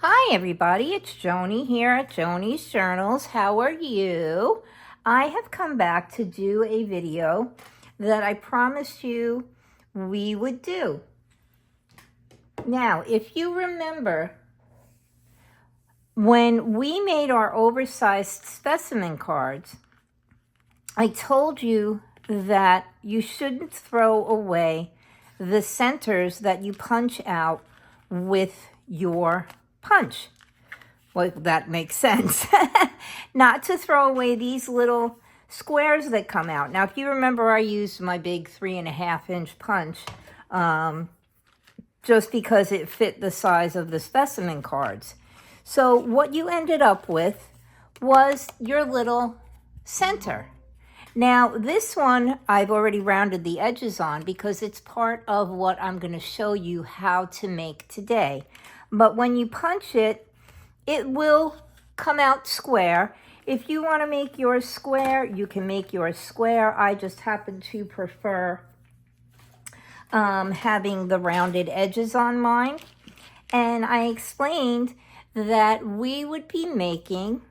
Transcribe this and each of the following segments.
Hi everybody, it's Joni here at Joni's Journals. How are you? I have come back to do a video that I promised you we would do. Now, if you remember, when we made our oversized specimen cards, I told you that you shouldn't throw away the centers that you punch out with your punch. Well, that makes sense. Not to throw away these little squares that come out. Now, if you remember, I used my big 3.5-inch punch just because it fit the size of the specimen cards. So what you ended up with was your little center. Now, this one I've already rounded the edges on because it's part of what I'm going to show you how to make today. But when you punch it, it will come out square. If you want to make yours square, you can make yours square. I just happen to prefer having the rounded edges on mine. And I explained that we would be making,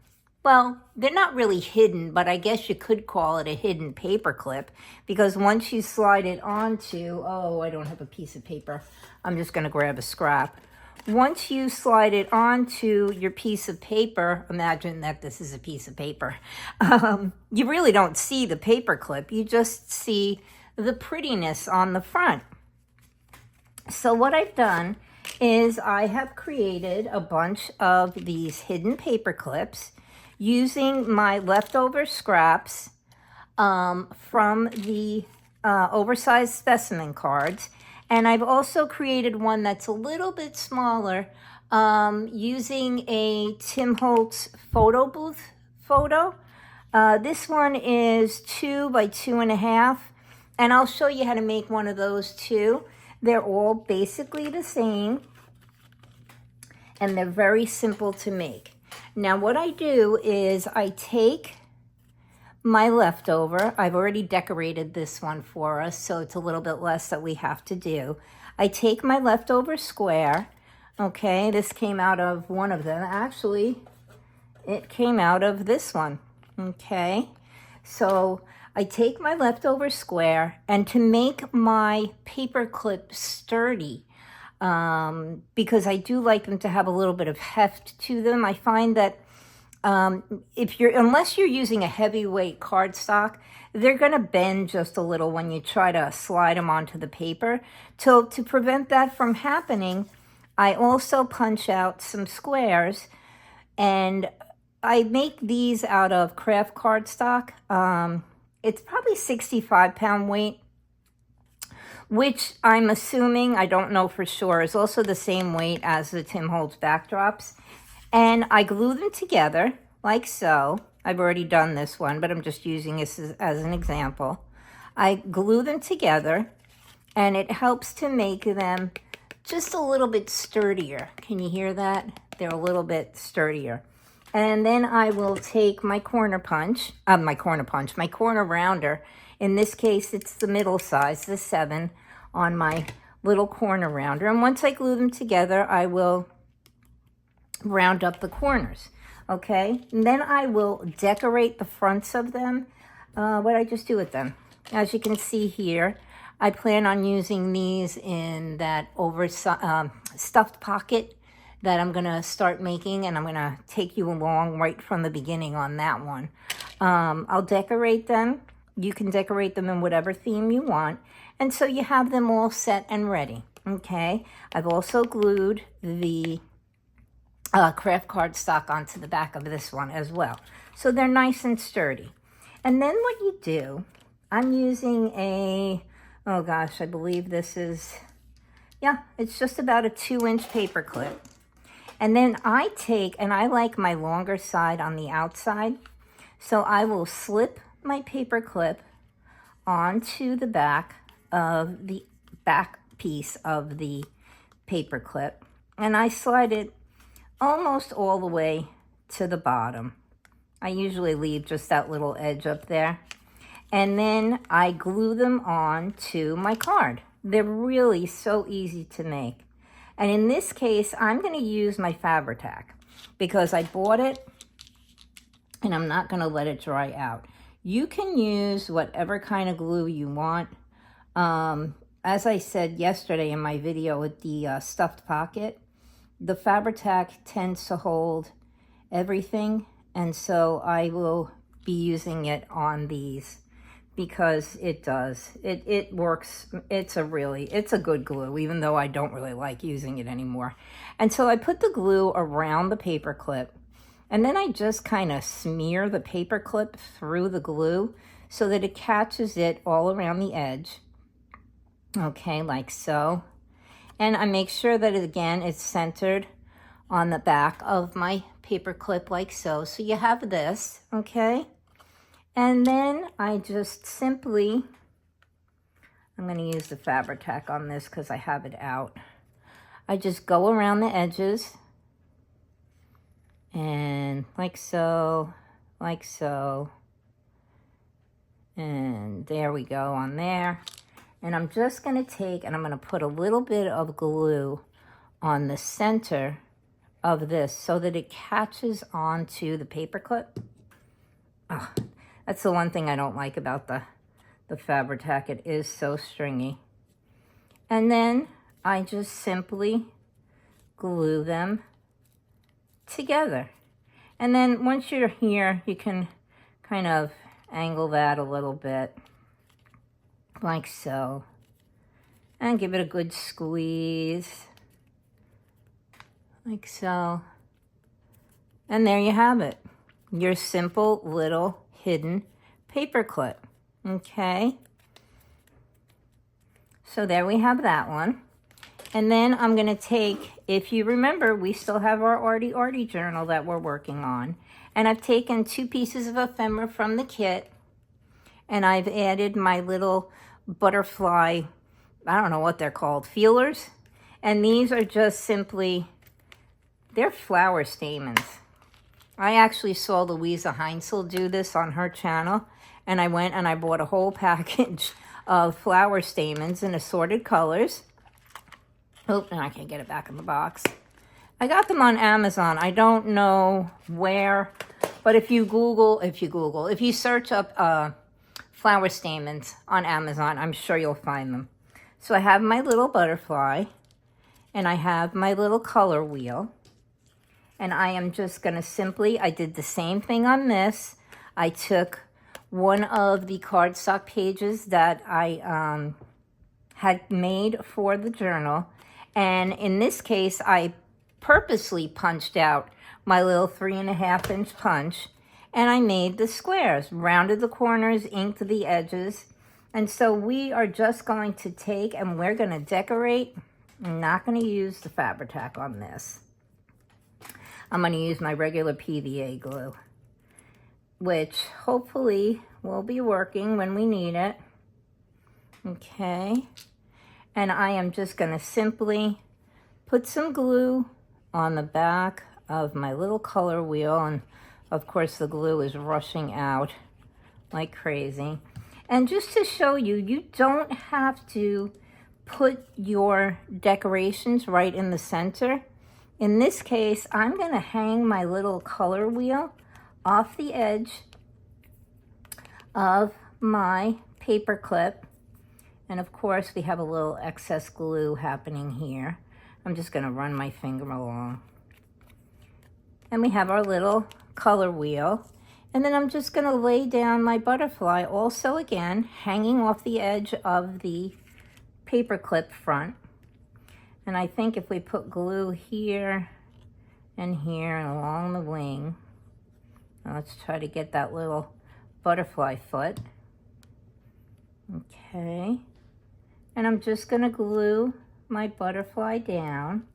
well, they're not really hidden, but I guess you could call it a hidden paper clip, because once you slide it onto, oh, I don't have a piece of paper. I'm just going to grab a scrap. Once you slide it onto your piece of paper, imagine that this is a piece of paper. You really don't see the paper clip. You just see the prettiness on the front. So what I've done is I have created a bunch of these hidden paper clips using my leftover scraps from the oversized specimen cards. And I've also created one that's a little bit smaller using a Tim Holtz photo booth photo. This one is 2 by 2.5, and I'll show you how to make one of those too. They're all basically the same, and they're very simple to make. Now what I do is I take my leftover. I've already decorated this one for us, so it's a little bit less that we have to do. I take my leftover square. Okay, this came out of one of them. Actually, it came out of this one. Okay, so I take my leftover square, and to make my paper clip sturdy, because I do like them to have a little bit of heft to them, I find that unless you're using a heavyweight cardstock, they're going to bend just a little when you try to slide them onto the paper. So to prevent that from happening, I also punch out some squares, and I make these out of craft cardstock. It's probably 65-pound weight, which I'm assuming, I don't know for sure, is also the same weight as the Tim Holtz backdrops. And I glue them together like so. I've already done this one, but I'm just using this as an example. I glue them together, and it helps to make them just a little bit sturdier. Can you hear that? They're a little bit sturdier. And then I will take my corner rounder. In this case, it's the middle size, the 7, on my little corner rounder. And once I glue them together, I will round up the corners. Okay, and then I will decorate the fronts of them. What I just do with them, as you can see here, I plan on using these in that stuffed pocket that I'm going to start making, and I'm going to take you along right from the beginning on that one. I'll decorate them. You can decorate them in whatever theme you want, and so you have them all set and ready. Okay, I've also glued the craft cardstock onto the back of this one as well, so they're nice and sturdy. And then what you do, I'm using a, oh gosh, I believe this is, yeah, it's just about a 2-inch paper clip. And then I take, and I like my longer side on the outside, so I will slip my paper clip onto the back of the back piece of the paper clip, and I slide it almost all the way to the bottom. I usually leave just that little edge up there. And then I glue them on to my card. They're really so easy to make. And in this case, I'm going to use my Fabri-Tac because I bought it and I'm not going to let it dry out. You can use whatever kind of glue you want. As I said yesterday in my video with the stuffed pocket, the Fabri-Tac tends to hold everything, and so I will be using it on these because it does. It works. It's a good glue, even though I don't really like using it anymore. And so I put the glue around the paper clip, and then I just kind of smear the paper clip through the glue so that it catches it all around the edge. Okay, like so. And I make sure that, again, it's centered on the back of my paper clip like so. So you have this, okay? And then I just simply, I'm going to use the Fabri-Tac on this because I have it out. I just go around the edges and like so, and there we go on there. And I'm just going to take and I'm going to put a little bit of glue on the center of this so that it catches onto the paper clip. Oh, that's the one thing I don't like about the Fabri-Tac. It is so stringy. And then I just simply glue them together. And then once you're here, you can kind of angle that a little bit, like so, and give it a good squeeze, like so. And there you have it, your simple little hidden paper clip. Okay, so there we have that one. And then I'm going to take, if you remember, we still have our Arty Arty journal that we're working on. And I've taken 2 pieces of ephemera from the kit, and I've added my little butterfly, I don't know what they're called, feelers. And these are just simply, they're flower stamens. I actually saw Louisa Heinzel do this on her channel, and I went and I bought a whole package of flower stamens in assorted colors. Oh, and I can't get it back in the box. I got them on Amazon. I don't know where, but if you search up flower stamens on Amazon, I'm sure you'll find them. So I have my little butterfly, and I have my little color wheel, and I am just going to simply, I did the same thing on this. I took one of the cardstock pages that I had made for the journal, and in this case, I purposely punched out my little 3.5-inch punch, and I made the squares, rounded the corners, inked the edges. And so we are just going to take and we're going to decorate. I'm not going to use the Fabri-Tac on this. I'm going to use my regular PVA glue, which hopefully will be working when we need it. Okay. And I am just going to simply put some glue on the back of my little color wheel. And of course the glue is rushing out like crazy. And just to show you, you don't have to put your decorations right in the center. In this case, I'm going to hang my little color wheel off the edge of my paper clip. And of course, we have a little excess glue happening here. I'm just going to run my finger along. And we have our little color wheel. And then I'm just going to lay down my butterfly, also again, hanging off the edge of the paper clip front. And I think if we put glue here and here and along the wing, let's try to get that little butterfly foot. Okay. And I'm just going to glue my butterfly down.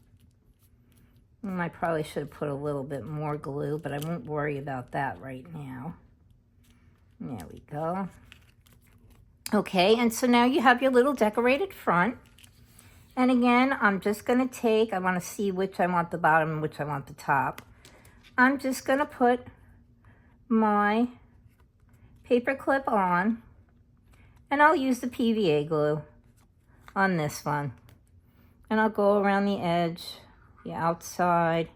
And I probably should have put a little bit more glue, but I won't worry about that right now. There we go. Okay, and so now you have your little decorated front. And again, I'm just going to take, I want to see which I want the bottom and which I want the top. I'm just going to put my paper clip on, and I'll use the PVA glue on this one. And I'll go around the edge, the outside,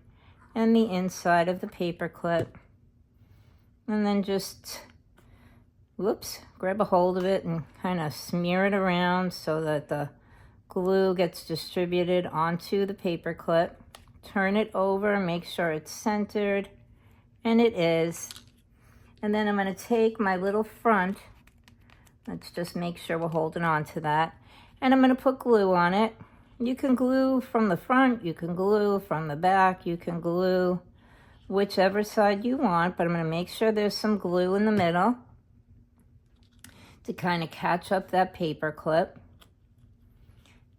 and the inside of the paper clip. And then just, whoops, grab a hold of it and kind of smear it around so that the glue gets distributed onto the paper clip. Turn it over, make sure it's centered, and it is. And then I'm going to take my little front, let's just make sure we're holding on to that, and I'm going to put glue on it. You can glue from the front, you can glue from the back, you can glue whichever side you want, but I'm going to make sure there's some glue in the middle to kind of catch up that paper clip.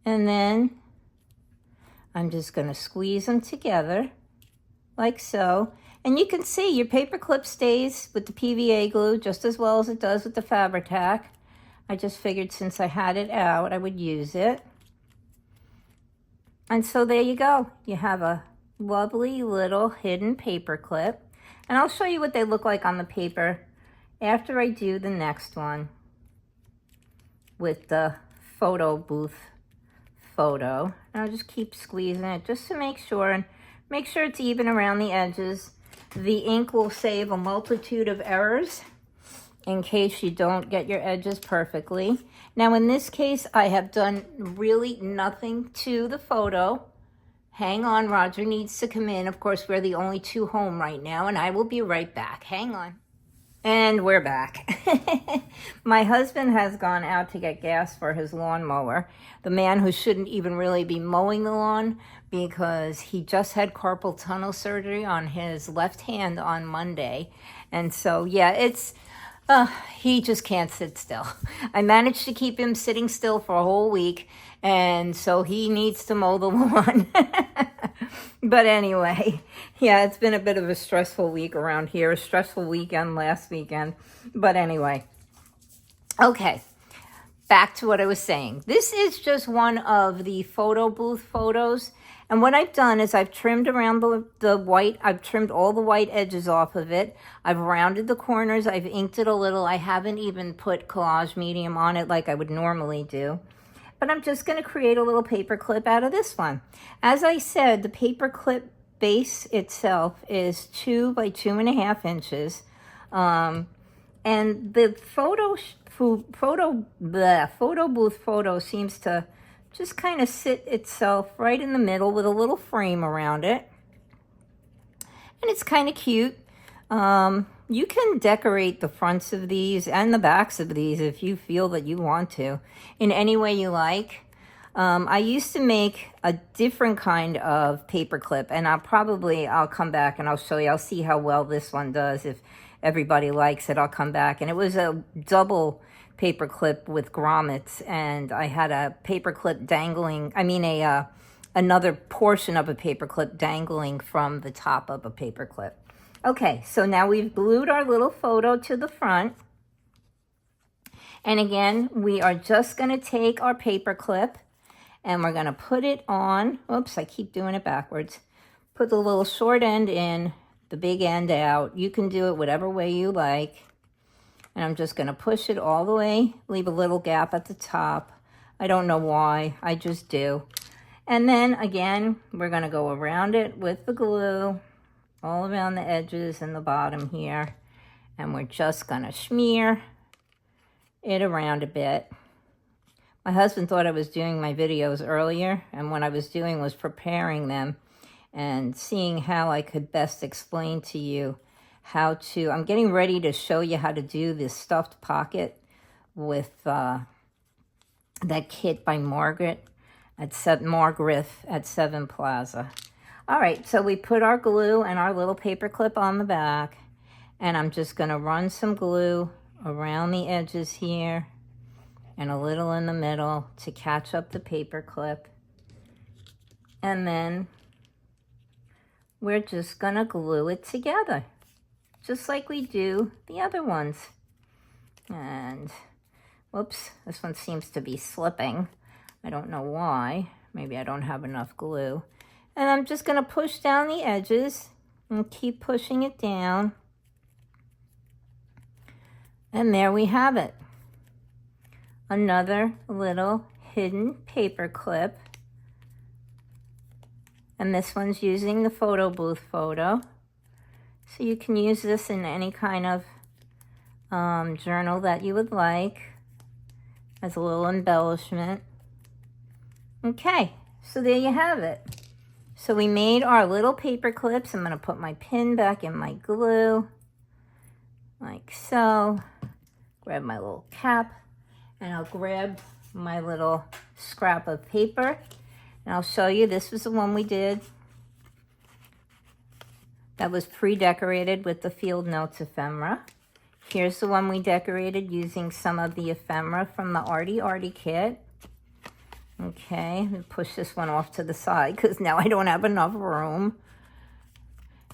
And then I'm just going to squeeze them together like so. And you can see your paper clip stays with the PVA glue just as well as it does with the Fabri-Tac. I just figured since I had it out, I would use it. And so there you go. You have a lovely little hidden paper clip. And I'll show you what they look like on the paper after I do the next one with the photo booth photo. And I'll just keep squeezing it just to make sure, and make sure it's even around the edges. The ink will save a multitude of errors in case you don't get your edges perfectly. Now in this case, I have done really nothing to the photo. Hang on, Roger needs to come in. Of course, we're the only two home right now, and I will be right back. Hang on. And we're back. My husband has gone out to get gas for his lawnmower. The man who shouldn't even really be mowing the lawn, because he just had carpal tunnel surgery on his left hand on Monday. And so, yeah, it's, he just can't sit still. I managed to keep him sitting still for a whole week, and so he needs to mow the lawn. But anyway, yeah, it's been a bit of a stressful week around here, a stressful weekend last weekend. But anyway, okay, back to what I was saying. This is just one of the photo booth photos. And what I've done is I've trimmed around the white. I've trimmed all the white edges off of it. I've rounded the corners. I've inked it a little. I haven't even put collage medium on it like I would normally do. But I'm just going to create a little paper clip out of this one. As I said, the paper clip base itself is 2 by 2.5 inches. And the photo booth photo seems to just kind of sit itself right in the middle with a little frame around it. And it's kind of cute. You can decorate the fronts of these and the backs of these if you feel that you want to, in any way you like. I used to make a different kind of paper clip, and I'll come back and I'll show you. I'll see how well this one does. If everybody likes it, I'll come back. And it was a double paper clip with grommets, and I had a paper clip dangling, another portion of a paper clip dangling from the top of a paper clip. Okay, so now we've glued our little photo to the front. And again, we are just going to take our paper clip and we're going to put it on. Oops, I keep doing it backwards. Put the little short end in, the big end out. You can do it whatever way you like. And I'm just going to push it all the way, leave a little gap at the top. I don't know why, I just do. And then again, we're going to go around it with the glue, all around the edges and the bottom here. And we're just going to smear it around a bit. My husband thought I was doing my videos earlier, and what I was doing was preparing them and seeing how I could best explain to you how to, I'm getting ready to show you how to do this stuffed pocket with that kit by Margaret at Seven Plaza. All right, so we put our glue and our little paper clip on the back, and I'm just going to run some glue around the edges here and a little in the middle to catch up the paper clip. And then we're just going to glue it together, just like we do the other ones. And, whoops, this one seems to be slipping. I don't know why. Maybe I don't have enough glue. And I'm just going to push down the edges and keep pushing it down. And there we have it. Another little hidden paper clip And this one's using the photo booth photo. So you can use this in any kind of journal that you would like as a little embellishment. Okay, so there you have it. So we made our little paper clips. I'm going to put my pin back in my glue, like so. Grab my little cap, and I'll grab my little scrap of paper, and I'll show you. This was the one we did that was pre-decorated with the Field Notes ephemera. Here's the one we decorated using some of the ephemera from the Arty Arty kit. Okay, let me push this one off to the side because now I don't have enough room.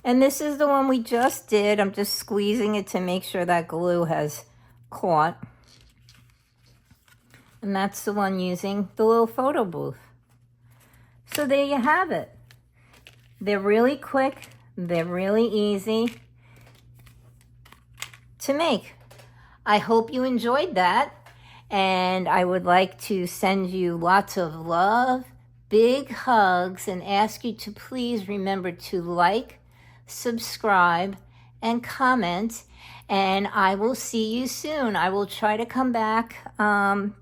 And this is the one we just did. I'm just squeezing it to make sure that glue has caught. And that's the one using the little photo booth. So there you have it. They're really quick. They're really easy to make. I hope you enjoyed that. And I would like to send you lots of love, big hugs, and ask you to please remember to like, subscribe, and comment. And I will see you soon. I will try to come back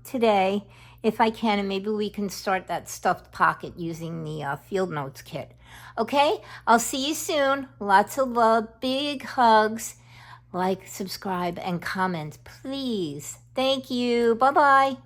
today if I can, and maybe we can start that stuffed pocket using the Field Notes kit. Okay, I'll see you soon. Lots of love, big hugs. Like, subscribe, and comment, please. Thank you. Bye-bye.